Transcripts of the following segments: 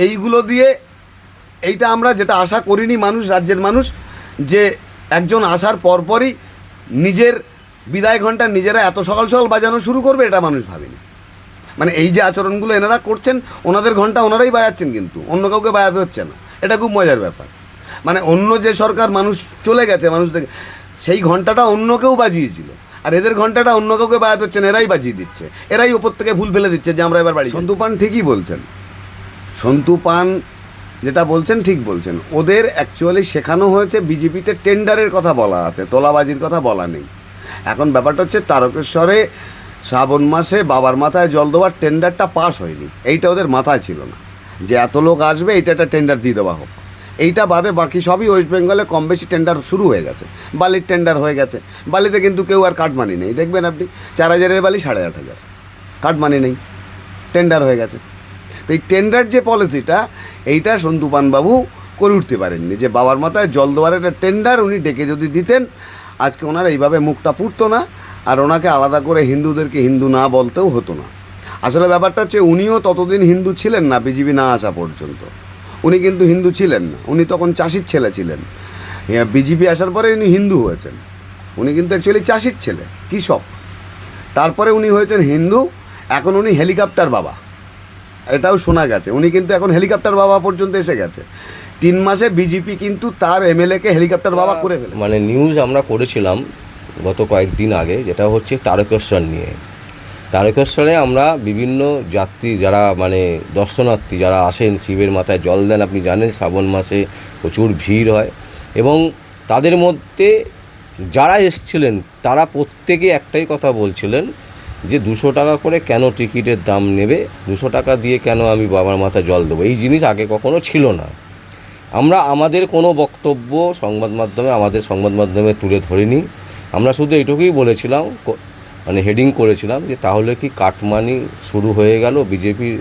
এইগুলো দিয়ে এইটা আমরা যেটা আশা করিনি মানুষ, রাজ্যের মানুষ, যে একজন আসার পরপরই নিজের বিদায় ঘণ্টা নিজেরা এত সকাল সকাল বাজানো শুরু করবে, এটা মানুষ ভাবেনি। মানে এই যে আচরণগুলো এনারা করছেন, ওনাদের ঘণ্টা ওনারাই বাজাচ্ছেন, কিন্তু অন্য কাউকে বাজাতে হচ্ছে না। এটা খুব মজার ব্যাপার। মানে অন্য যে সরকার মানুষ চলে গেছে, মানুষ থেকে সেই ঘণ্টাটা অন্য কেউ বাজিয়েছিল, আর এদের ঘণ্টাটা অন্য কাউকে বাজাতে হচ্ছে না, এরাই বাজিয়ে দিচ্ছে, এরাই ওপর থেকে ভুল ফেলে দিচ্ছে যে আমরা এবার বাড়ি। সন্তু পান ঠিকই বলছেন, সন্তু পান যেটা বলছেন ঠিক বলছেন। ওদের অ্যাকচুয়ালি শেখানো হয়েছে, বিজেপিতে টেন্ডারের কথা বলা আছে, তোলাবাজির কথা বলা নেই। এখন ব্যাপারটা হচ্ছে তারকেশ্বরে শ্রাবণ মাসে বাবার মাথায় জল দেওয়ার টেন্ডারটা পাস হয়নি, এইটা ওদের মাথায় ছিল না যে এত লোক আসবে, এইটা একটা টেন্ডার দিয়ে দেওয়া হোক। এইটা বাদে বাকি সবই ওয়েস্ট বেঙ্গলে কম বেশি টেন্ডার শুরু হয়ে গেছে। বালির টেন্ডার হয়ে গেছে, বালিতে কিন্তু কেউ আর কাটমানি নেই। দেখবেন আপনি 4,000-এর বালি 8,500, কাটমানি নেই, টেন্ডার হয়ে গেছে। তো এই টেন্ডার যে পলিসিটা, এইটা সন্তু পানবাবু করে উঠতে পারেননি, যে বাবার মাথায় জল দেওয়ার একটা টেন্ডার উনি ডেকে যদি দিতেন, আজকে ওনার এইভাবে মুখটা পুড়তো না, আর ওনাকে আলাদা করে হিন্দুদেরকে হিন্দু না বলতেও হতো না। আসলে ব্যাপারটা হচ্ছে উনিও ততদিন হিন্দু ছিলেন না, বিজেপি না আসা পর্যন্ত উনি কিন্তু হিন্দু ছিলেন না। উনি তখন চাষির ছেলে ছিলেন। বিজেপি আসার পরে উনি হিন্দু হয়েছেন। উনি কিন্তু অ্যাকচুয়ালি চাষির ছেলে, কৃষক। তারপরে উনি হয়েছেন হিন্দু। এখন উনি হেলিকপ্টার বাবা, এটাও শোনা গেছে। উনি কিন্তু এখন হেলিকপ্টার বাবা পর্যন্ত এসে গেছে। 3 মাসে বিজেপি কিন্তু তার এমএলএকে হেলিকপ্টার বাবা করে ফেলে। মানে নিউজ আমরা করেছিলাম গত কয়েকদিন আগে, যেটা হচ্ছে তারকেশ্বর নিয়ে। তারকেশ্বরে আমরা বিভিন্ন যাত্রী যারা মানে দর্শনার্থী যারা আসেন, শিবের মাথায় জল দেন, আপনি জানেন শ্রাবণ মাসে প্রচুর ভিড় হয়, এবং তাদের মধ্যে যারা এসছিলেন তারা প্রত্যেকে একটাই কথা বলছিলেন যে 200 টাকা করে কেন টিকিটের দাম নেবে, 200 টাকা দিয়ে কেন আমি বাবার মাথায় জল দেবো। এই জিনিস আগে কখনো ছিল না। আমরা আমাদের কোনো বক্তব্য আমাদের সংবাদ মাধ্যমে তুলে ধরিনি। আমরা শুধু এইটুকুই বলেছিলাম, মানে হেডিং করেছিলাম যে তাহলে কি কাটমানি শুরু হয়ে গেল বিজেপির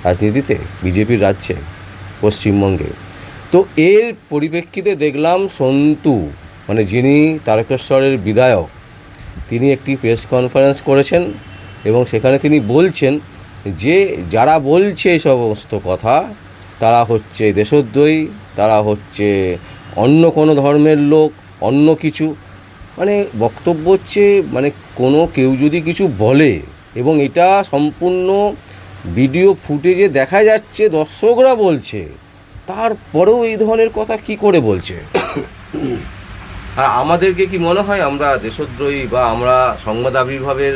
রাজনীতিতে, বিজেপির রাজ্যে, পশ্চিমবঙ্গে। তো এর পরিপ্রেক্ষিতে দেখলাম সন্তু, মানে যিনি তারকেশ্বরের বিধায়ক, তিনি একটি প্রেস কনফারেন্স করেছেন, এবং সেখানে তিনি বলছেন যে যারা বলছে এই সমস্ত কথা তারা হচ্ছে দেশদ্রোহী, তারা হচ্ছে অন্য কোনো ধর্মের লোক, অন্য কিছু। মানে বক্তব্য হচ্ছে মানে কোনো কেউ যদি কিছু বলে, এবং এটা সম্পূর্ণ ভিডিও ফুটেজে দেখা যাচ্ছে, দর্শকরা বলছে, তারপরেও এই ধরনের কথা কি করে বলছে? আর আমাদেরকে কি মনে হয় আমরা দেশদ্রোহী, বা আমরা সংবাদ আবির্ভাবের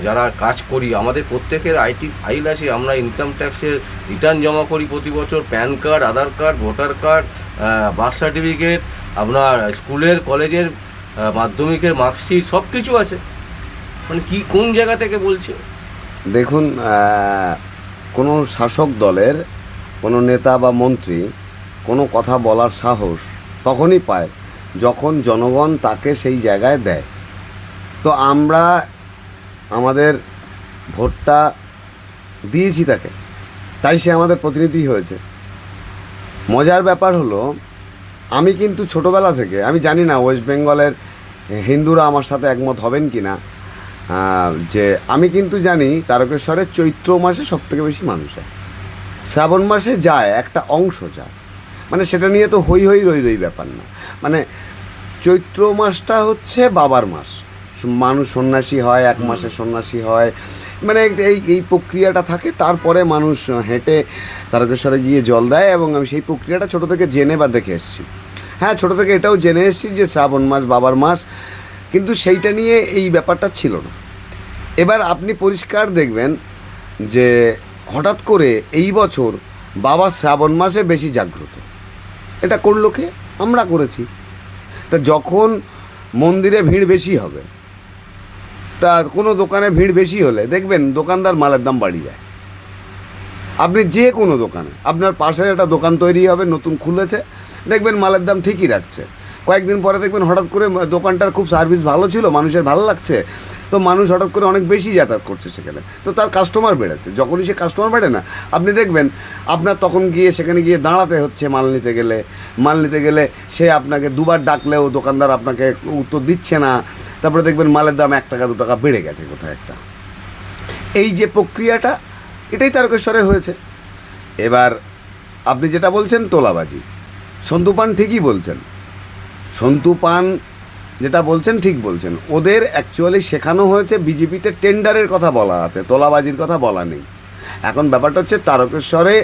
যারা কাজ করি, আমাদের প্রত্যেকের ফাইল আছে, আমরা ইনকাম ট্যাক্সের রিটার্ন জমা করি প্রতি বছর, pan card, Aadhaar card, voter card, birth certificate, আপনার স্কুলের কলেজের মাধ্যমিকের মার্কশিট, সব কিছু আছে। মানে কি কোন জায়গা থেকে বলছে? দেখুন, কোনো শাসক দলের কোনো নেতা বা মন্ত্রী কোনো কথা বলার সাহস তখনই পায় যখন জনগণ তাকে সেই জায়গায় দেয়। তো আমরা আমাদের ভোটটা দিয়েছি তাকে, তাই সে আমাদের প্রতিনিধি হয়েছে। মজার ব্যাপার হলো, আমি কিন্তু ছোটোবেলা থেকে, আমি জানি না ওয়েস্ট বেঙ্গলের হিন্দুরা আমার সাথে একমত হবেন কি না, যে আমি কিন্তু জানি তারকেশ্বরে চৈত্র মাসে সবথেকে বেশি মানুষ হয়, শ্রাবণ মাসে যায় একটা অংশ যায়। মানে সেটা নিয়ে তো হই হই রই রই ব্যাপার না। মানে চৈত্র মাসটা হচ্ছে বাবার মাস, মানুষ সন্ন্যাসী হয়, 1 মাসে সন্ন্যাসী হয়, মানে এই প্রক্রিয়াটা থাকে। তারপরে মানুষ হেঁটে তারকেশ্বরে গিয়ে জল দেয়, এবং আমি সেই প্রক্রিয়াটা ছোটো থেকে জেনে বা দেখে এসেছি। হ্যাঁ, ছোটো থেকে এটাও জেনে এসেছি যে শ্রাবণ মাস বাবার মাস, কিন্তু সেইটা নিয়ে এই ব্যাপারটা ছিল না। এবার আপনি পরিষ্কার দেখবেন যে হঠাৎ করে এই বছর বাবা শ্রাবণ মাসে বেশি জাগ্রত। এটা করলো কে? আমরা করেছি। তা যখন মন্দিরে ভিড় বেশি হবে, তা কোনো দোকানে ভিড় বেশি হলে দেখবেন দোকানদার মালের দাম বাড়িয়ে যায়। আপনি যে কোনো দোকানে, আপনার পাশের একটা দোকান তৈরি হবে, নতুন খুলেছে, দেখবেন মালের দাম ঠিকই রাখছে। কয়েকদিন পরে দেখবেন হঠাৎ করে দোকানটার খুব সার্ভিস ভালো ছিল, মানুষের ভালো লাগছে, তো মানুষ হঠাৎ করে অনেক বেশি যাতায়াত করছে সেখানে, তো তার কাস্টমার বেড়েছে। যখনই সে কাস্টমার বাড়ে না, আপনি দেখবেন আপনার তখন গিয়ে সেখানে গিয়ে দাঁড়াতে হচ্ছে মাল নিতে গেলে সে আপনাকে 2বার ডাকলেও দোকানদার আপনাকে উত্তর দিচ্ছে না। তারপরে দেখবেন মালের দাম 1 টাকা 2 টাকা বেড়ে গেছে কোথাও একটা। এই যে প্রক্রিয়াটা, এটাই তারকেশ্বরে হয়েছে। এবার আপনি যেটা বলছেন তোলাবাজি, সন্তু পান ঠিকই বলছেন, সন্তু পান যেটা বলছেন ঠিক বলছেন। ওদের অ্যাকচুয়ালি শেখানো হয়েছে বিজেপিতে টেন্ডারের কথা বলা আছে, তোলাবাজির কথা বলা নেই। এখন ব্যাপারটা হচ্ছে তারকেশ্বরে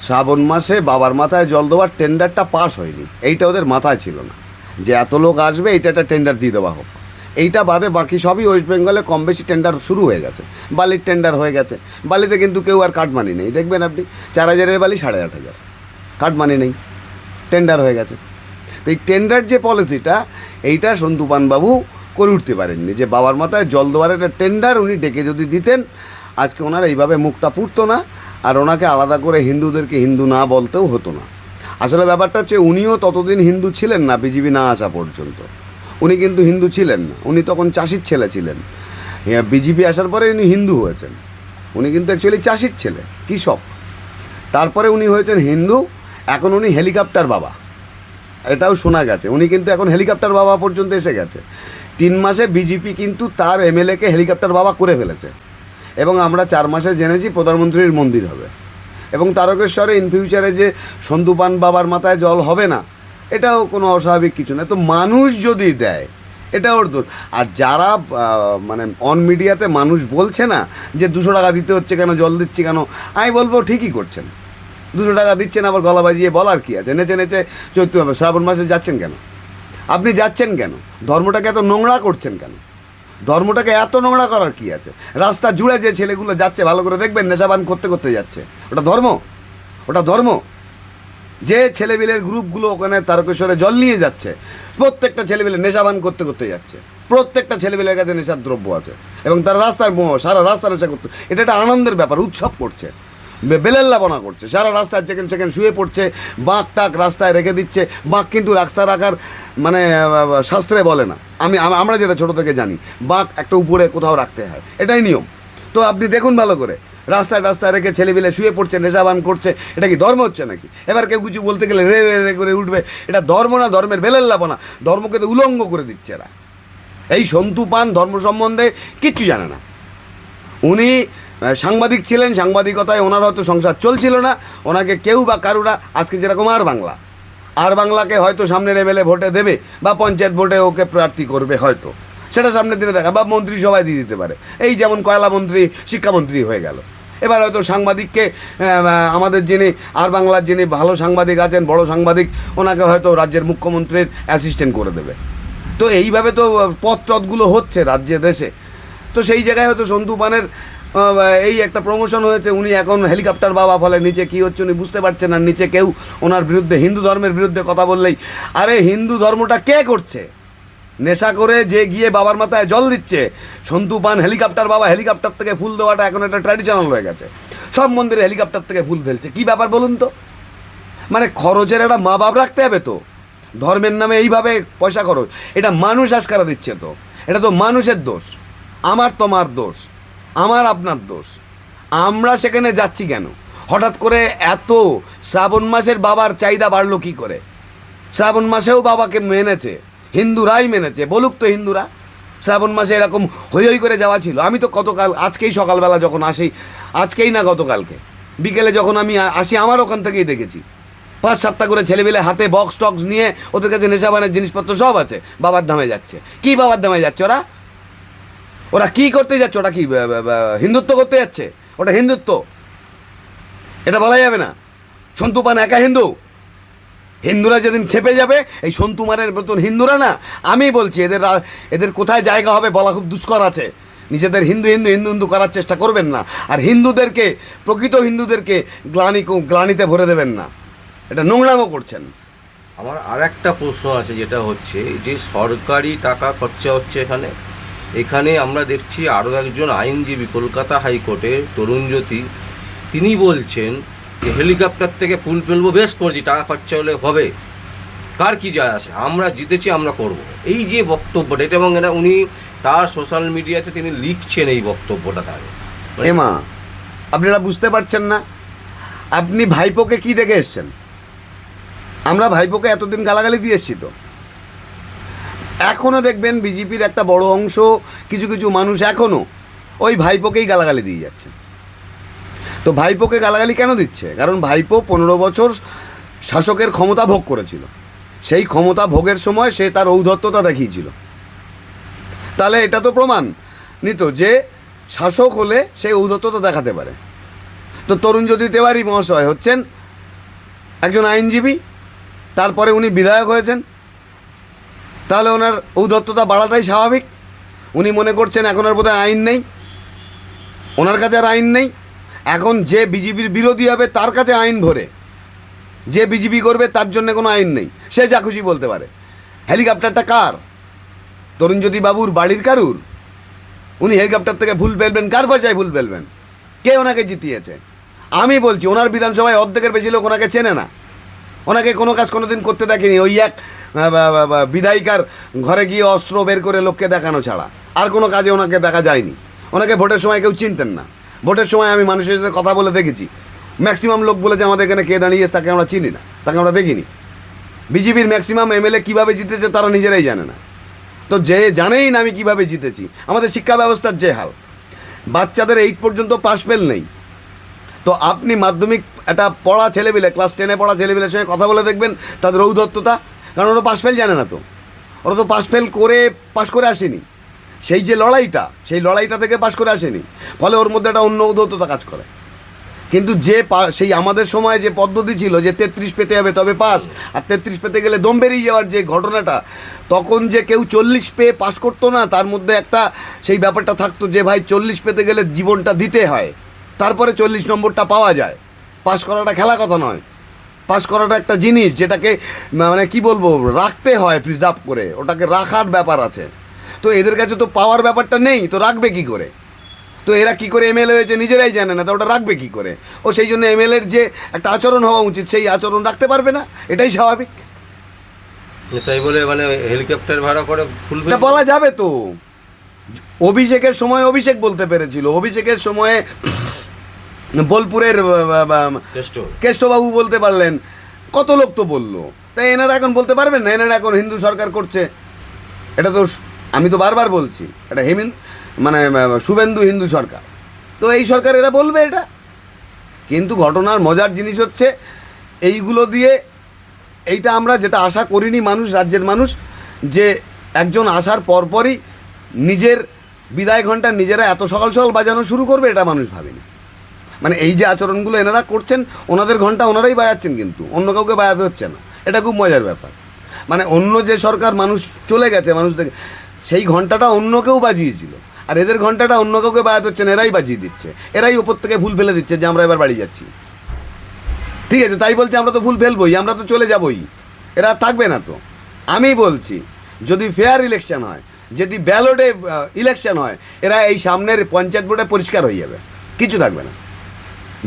শ্রাবণ মাসে বাবার মাথায় জল দেওয়ার টেন্ডারটা পাস হয়নি, এইটা ওদের মাথায় ছিল না যে এত লোক আসবে, এইটা একটা টেন্ডার দিয়ে দেওয়া হোক। এইটা বাদে বাকি সবই ওয়েস্ট বেঙ্গলে কম বেশি টেন্ডার শুরু হয়ে গেছে। বালির টেন্ডার হয়ে গেছে, বালিতে কিন্তু কেউ আর কাটমানি নেই, দেখবেন আপনি 4,000-এর বালি 8,500, কাটমানি নেই, টেন্ডার হয়ে গেছে। তো এই টেন্ডার যে পলিসিটা, এইটা সন্তু পানবাবু করে উঠতে পারেননি, যে বাবার মাথায় জল দেওয়ার একটা টেন্ডার উনি ডেকে যদি দিতেন, আজকে ওনার এইভাবে মুখটা পুড়তো না, আর ওনাকে আলাদা করে হিন্দুদেরকে হিন্দু না বলতেও হতো না। আসলে ব্যাপারটা হচ্ছে উনিও ততদিন হিন্দু ছিলেন না, বিজেপি না আসা পর্যন্ত উনি কিন্তু হিন্দু ছিলেন না, উনি তখন চাষির ছেলে ছিলেন। বিজেপি আসার পরে উনি হিন্দু হয়েছেন, উনি কিন্তু অ্যাকচুয়ালি চাষির ছেলে, কৃষক। তারপরে উনি হয়েছেন হিন্দু, এখন উনি হেলিকপ্টার বাবা, এটাও শোনা গেছে। উনি কিন্তু এখন হেলিকপ্টার বাবা পর্যন্ত এসে গেছে। 3 মাসে বিজেপি কিন্তু তার এমএলএকে হেলিকপ্টার বাবা করে ফেলেছে, এবং আমরা 4 মাসে জেনেছি প্রধানমন্ত্রীর মন্দির হবে। এবং তারকেশ্বরে ইন ফিউচারে যে সন্তু পান বাবার মাথায় জল হবে না, এটাও কোনো অস্বাভাবিক কিছু না। তো মানুষ যদি দেয়, এটা ওর দোষ। আর যারা মানে অন মিডিয়াতে মানুষ বলছে না যে 200 টাকা দিতে হচ্ছে কেন, জল দিচ্ছি কেন, আমি বলবো ঠিকই করছেন। 200 টাকা দিচ্ছেন, আবার গলা বাজিয়ে বলার কি আছে? নেচে নেচে চৈত্র হবে, শ্রাবণ মাসে যাচ্ছেন কেন? আপনি যাচ্ছেন কেন? ধর্মটাকে এত নোংরা করছেন কেন? ধর্মটাকে এত নোংরা করার কি আছে? রাস্তা জুড়ে যে ছেলেগুলো যাচ্ছে, ভালো করে দেখবেন, নেশাবান করতে করতে যাচ্ছে। ওটা ধর্ম? ওটা ধর্ম? যে ছেলেবিলের গ্রুপগুলো ওখানে তারকেশ্বরে জল নিয়ে যাচ্ছে, প্রত্যেকটা ছেলেবিলে নেশাবান করতে করতে যাচ্ছে। প্রত্যেকটা ছেলেবিলের কাছে নেশার দ্রব্য আছে, এবং তারা রাস্তার সারা রাস্তা নেশা করতে, এটা একটা আনন্দের ব্যাপার, উৎসব করছে, বেলেল্লাপনা করছে, সারা রাস্তায় যেখানে সেখানে শুয়ে পড়ছে, বাঁক টাক রাস্তায় রেখে দিচ্ছে। বাঁক কিন্তু রাস্তা রাখার মানে শাস্ত্রে বলে না, আমরা যেটা ছোটো থেকে জানি, বাঁক একটা উপরে কোথাও রাখতে হয়, এটাই নিয়ম। তো আপনি দেখুন ভালো করে, রাস্তায় রাস্তায় রেখে ছেলেপিলে শুয়ে পড়ছে, নেশাবান করছে, এটা কি ধর্ম হচ্ছে নাকি? এবার কেউ কিছু বলতে গেলে রে রে রে করে উঠবে, এটা ধর্ম না, ধর্মের বেলেল্লাপনা, ধর্মকে তো উলঙ্গ করে দিচ্ছে এরা। এই সন্তু পান ধর্ম সম্বন্ধে কিচ্ছু জানে না। উনি সাংবাদিক ছিলেন, সাংবাদিকতায় ওনার হয়তো সংসার চলছিল না, ওনাকে কেউ বা কারুরা আজকে যেরকম আর বাংলাকে হয়তো সামনের এমএলএ ভোটে দেবে, বা পঞ্চায়েত ভোটে ওকে প্রার্থী করবে হয়তো, সেটা সামনের দিনে দেখা, বা মন্ত্রিসভায় দিয়ে দিতে পারে। এই যেমন কয়লা মন্ত্রী শিক্ষামন্ত্রী হয়ে গেল। এবার হয়তো সাংবাদিককে আমাদের যিনি বাংলার যিনি ভালো সাংবাদিক আছেন, বড় সাংবাদিক, ওনাকে হয়তো রাজ্যের মুখ্যমন্ত্রীর অ্যাসিস্ট্যান্ট করে দেবে। তো এইভাবে তো পথগুলো হচ্ছে রাজ্যে দেশে। তো সেই জায়গায় হয়তো সন্তু পানের এই একটা প্রমোশন হয়েছে, উনি এখন হেলিকপ্টার বাবা, ফলে নিচে কী হচ্ছে উনি বুঝতে পারছেন না। নিচে কেউ ওনার বিরুদ্ধে, হিন্দু ধর্মের বিরুদ্ধে কথা বললেই, আরে হিন্দু ধর্মটা কে করছে? নেশা করে যে গিয়ে বাবার মাথায় জল দিচ্ছে, সন্তু পান হেলিকপ্টার বাবা, হেলিকপ্টার থেকে ফুল দেওয়াটা এখন একটা ট্র্যাডিশনাল হয়ে গেছে। সব মন্দিরে হেলিকপ্টার থেকে ফুল ফেলছে, কী ব্যাপার বলুন তো? মানে খরচের একটা মা বাপ রাখতে হবে তো, ধর্মের নামে এইভাবে পয়সা খরচ, এটা মানুষ আজকারা দিচ্ছে। তো এটা তো মানুষের দোষ, আমার তোমার দোষ, আমার আপনার দোষ। আমরা সেখানে যাচ্ছি কেন? হঠাৎ করে এত শ্রাবণ মাসের বাবার চাহিদা বাড়লো কী করে? শ্রাবণ মাসেও বাবাকে মেনেছে, হিন্দুরাই মেনেছে, বলুক তো হিন্দুরা। শ্রাবণ মাসে এরকম হই হই করে যাওয়া ছিল। আমি তো আজকেই সকালবেলা যখন আসি, আজকেই না গতকালকে বিকেলে যখন আমি আসি, আমার ওখান থেকেই দেখেছি 5-7টা করে ছেলেমেলে হাতে বক্স টক্স নিয়ে, ওদের কাছে নেশাবানের জিনিসপত্র সব আছে, বাবার ধামে যাচ্ছে। কি বাবার ধামে যাচ্ছে ওরা কি করতে যাচ্ছে? ওটা কি হিন্দুত্ব করতে যাচ্ছে? ওটা হিন্দুত্ব? এটা বলা যাবে না। সন্তু পান একা হিন্দু? হিন্দুরা যেদিন খেপে যাবে, এই সন্তু পানের মতন হিন্দুরা না, আমি বলছি এদের কোথায় জায়গা হবে বলা খুব দুষ্কর আছে। নিজেদের হিন্দু হিন্দু হিন্দু হিন্দু করার চেষ্টা করবেন না, আর হিন্দুদেরকে, প্রকৃত হিন্দুদেরকে গ্লানিতে ভরে দেবেন না, এটা নোংরামো করছেন। আমার আর একটা প্রশ্ন আছে, যেটা হচ্ছে যে সরকারি টাকা খরচা হচ্ছে এখানে আমরা দেখছি আরও একজন আইনজীবী কলকাতা হাইকোর্টের তরুণজ্যোতি, তিনি বলছেন যে হেলিকপ্টার থেকে ফুল ফেলবো, বেশ করছি, টাকা খরচা হলে হবে, কার কি যায় আসে, আমরা জিতেছি, আমরা করব। এই যে বক্তব্যটা, এটা, এবং এটা উনি তার সোশ্যাল মিডিয়াতে তিনি লিখছেন এই বক্তব্যটা। তার এমা, আপনারা বুঝতে পারছেন না, আপনি ভাইপোকে কি দেখে এসছেন? আমরা ভাইপোকে এতদিন গালাগালি দিয়ে এসছি, তো এখনও দেখবেন বিজেপির একটা বড় অংশ, কিছু কিছু মানুষ এখনও ওই ভাইপোকেই গালাগালি দিয়ে যাচ্ছেন। তো ভাইপোকে গালাগালি কেন দিচ্ছে? কারণ ভাইপো 15 বছর শাসকের ক্ষমতা ভোগ করেছিল, সেই ক্ষমতা ভোগের সময় সে তার ঔদ্ধত্যতা দেখিয়েছিল। তাহলে এটা তো প্রমাণ নিত যে শাসক হলে সে ঔদ্ধত্যতা দেখাতে পারে। তো তরুণজ্যোতি তেওয়ারি মহাশয় হচ্ছেন একজন আইনজীবী, তারপরে উনি বিধায়ক হয়েছেন, তাহলে ওনার ঔদ্ধত্যতা বাড়াটাই স্বাভাবিক। উনি মনে করছেন এখন আর বোধহয় আইন নেই, ওনার কাছে আর আইন নেই। এখন যে বিজেপির বিরোধী হবে তার কাছে আইন ভরে, যে বিজেপি করবে তার জন্য কোনো আইন নেই, সে যা খুশি বলতে পারে। হেলিকপ্টারটা কার? তরুণজ্যোতি বাবুর বাড়ির কারুর? উনি হেলিকপ্টার থেকে ভুল ফেলবেন, কার পয়সায় ভুল ফেলবেন? কে ওনাকে জিতিয়েছে? আমি বলছি ওনার বিধানসভায় অর্ধেকের বেশি লোক ওনাকে চেনে না, ওনাকে কোনো কাজ কোনো দিন করতে দেখেনি, ওই এক বিধায়িকার ঘরে গিয়ে অস্ত্র বের করে লোককে দেখানো ছাড়া আর কোনো কাজে ওনাকে দেখা যায়নি। ওনাকে ভোটের সময় কেউ চিনতেন না। ভোটের সময় আমি মানুষের সাথে কথা বলে দেখেছি, ম্যাক্সিমাম লোক বলেছে আমাদের এখানে কে দাঁড়িয়েছে তাকে আমরা চিনি না, তাকে আমরা দেখিনি। বিজেপির ম্যাক্সিমাম এমএলএ কীভাবে জিতেছে তারা নিজেরাই জানে না। তো যে জানেই না আমি কীভাবে জিতেছি। আমাদের শিক্ষা ব্যবস্থার যে হাল, বাচ্চাদের 8 পর্যন্ত পাস ফেল নেই। তো আপনি মাধ্যমিক একটা পড়া ছেলেপিলে, ক্লাস 10-এ পড়া ছেলেপিলের সঙ্গে কথা বলে দেখবেন তাদের ঔদ্ধত্যতা, কারণ ওরা পাস ফেল জানে না। তো ওরা তো পাস ফেল করে পাস করে আসেনি, সেই যে লড়াইটা, সেই লড়াইটা থেকে পাস করে আসেনি, ফলে ওর মধ্যে একটা অন্য ঔদ্ধত্যতা কাজ করে। কিন্তু যে সেই আমাদের সময় যে পদ্ধতি ছিল যে 33 পেতে হবে তবে পাস, আর 33 পেতে গেলে দম বেরিয়ে যাওয়ার যে ঘটনাটা, তখন যে কেউ 40 পেয়ে পাস করতো না, তার মধ্যে একটা সেই ব্যাপারটা থাকতো যে ভাই 40 পেতে গেলে জীবনটা দিতে হয়, তারপরে 40 নম্বরটা পাওয়া যায়। পাস করাটা খেলা কথা নয়, পাস করাটা একটা জিনিস যেটাকে মানে কি বলবো, রাখতে হয় প্রিজার্ভ করে, ওটাকে রাখার ব্যাপার আছে। তো এদের কাছে তো পাওয়ার ব্যাপারটা নেই, তো রাখবে কি করে? তো এরা কি করে এমএলএ হয়েছে নিজেরাই জানে না, তো ওটা রাখবে কি করে? ও সেই জন্য এমএলএর যে একটা আচরণ হওয়া উচিত সেই আচরণ রাখতে পারবে না, এটাই স্বাভাবিক। তাই বলে মানে হেলিকপ্টার ভাড়া করে ফুল এটা বলা যাবে তো। অভিষেকের সময় অভিষেক বলতে পেরেছিল, অভিষেকের সময়ে বোলপুরের কেষ্টবাবু বলতে পারলেন, কত লোক তো বললো। তাই এনারা এখন বলতে পারবেন না? এনারা এখন হিন্দু সরকার করছে, এটা তো আমি তো বারবার বলছি, এটা মানে শুভেন্দু হিন্দু সরকার। তো এই সরকার এরা বলবে এটা। কিন্তু ঘটনার মজার জিনিস হচ্ছে এইগুলো দিয়ে এইটা আমরা যেটা আশা করিনি মানুষ, রাজ্যের মানুষ, যে একজন আসার পরপরই নিজের বিদায় ঘণ্টা নিজেরা এত সকাল সকাল বাজানো শুরু করবে, এটা মানুষ ভাবেনি। মানে এই যে আচরণগুলো এনারা করছেন, ওনাদের ঘণ্টা ওনারাই বাজাচ্ছেন, কিন্তু অন্য কাউকে বাজাতে হচ্ছে না। এটা খুব মজার ব্যাপার। মানে অন্য যে সরকার মানুষ চলে গেছে, মানুষ থেকে সেই ঘণ্টাটা অন্য কেউ বাজিয়েছিল, আর এদের ঘণ্টাটা অন্য কাউকে বাজাতে হচ্ছে না, এরাই বাজিয়ে দিচ্ছে, এরাই ওপর থেকে ভুল ফেলে দিচ্ছে যে আমরা এবার বাড়ি যাচ্ছি। ঠিক আছে, তাই বলছে আমরা তো ভুল ফেলবই, আমরা তো চলে যাবই, এরা থাকবে না। তো আমি বলছি যদি ফেয়ার ইলেকশন হয়, যদি ব্যালটে ইলেকশন হয়, এরা এই সামনের পঞ্চায়েত ভোটে পরিষ্কার হয়ে যাবে, কিছু থাকবে না।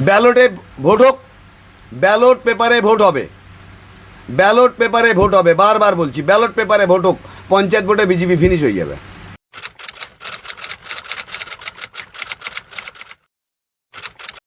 ব্যালটে ভোট হোক, ব্যালট পেপারে ভোট হবে, ব্যালট পেপারে ভোট হবে, বারবার বলছি ব্যালট পেপারে ভোট হোক, পঞ্চায়েত ভোটে বিজেপি ফিনিশ হয়ে যাবে।